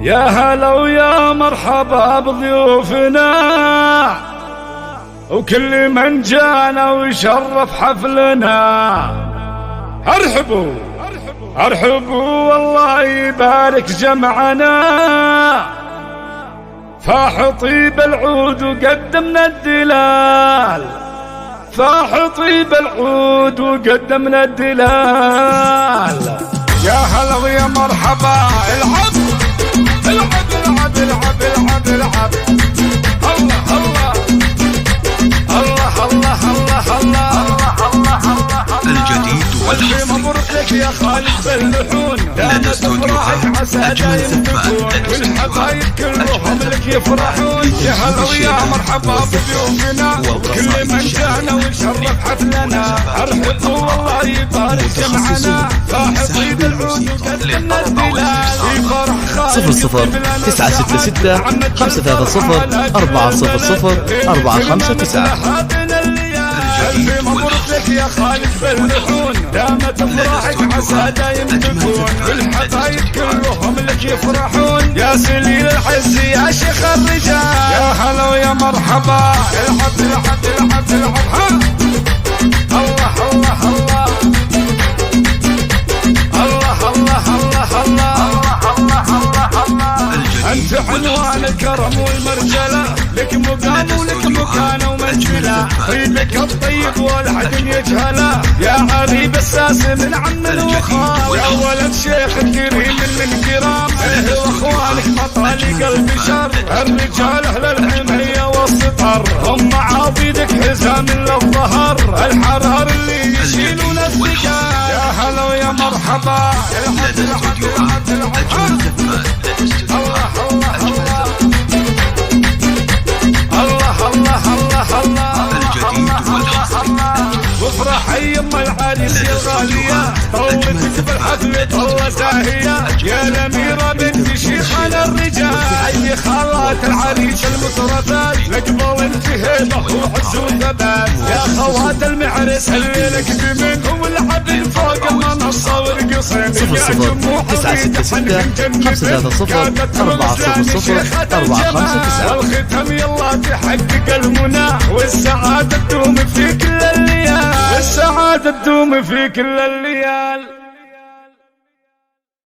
يا هلا ويا مرحبا بضيوفنا وكل من جانا ويشرف حفلنا. ارحبوا ارحبوا والله يبارك جمعنا. فاح طيب العود وقدمنا الدلال، فاح طيب العود وقدمنا الدلال. يا هلا ويا مرحبا. العب العب العب العب العب العب. الله الله الله الله الله الله. الجديد والحصري مبروك لك يا خالد باللحون. لدى استوديوهات أجمل الزفات. والحبايب كلهم لك يفرحون. يا هلا ويا مرحبا بضيوفنا وكل من جانا ويشرف حفلنا. ارحبوا والله يبارك جمعنا. فاح طيب العود وقدمنا الدلال. يفرح خالد 00 966 530 400 459. ألف مبروك لك يا خالد باللحون. دامت افراحك عسى دايم تكون. والحبايب كلهم لك يفرحون. يا سليل الحز يا شيخ الرجال. يا هلا ويا مرحبا. العب العب العب العب. الله الله الله الله الله الله الله. أنت عنوان الكرم والمرجلة. لك مقام ولك مكان ومنزلة. طيبك الطيب والعدم يجهله. يا عريب الساس من عم وخال. يا ولد شيخ كريم من كرام. اهل واخوانك مطالي قلب شر. الرجال اهل الحمية والسطر. هم عاضدك حزام للظهر. الحرار اللي يشيلون السجار. يا هلا ويا مرحبا. لدى استوديوهات أجمل الزفات. الله الله الله الله الله الله. الجديد والحصري وافرح يما العريس يا الغالية. طولتك بالحفل طلة زاهية. يا الأميرة بنت شيخنا الرجال. أي خالات العريس المترفات. لقبل انت هيبة وعز وثبات. يا خوات المعرس الليلك بمن. والحبل فوق المنصة ورقصين. 00 966 530 400 459. والختم يلا تحقق المنى. والسعادة تدوم في كل الليال. السعادة تدوم في كل الليال.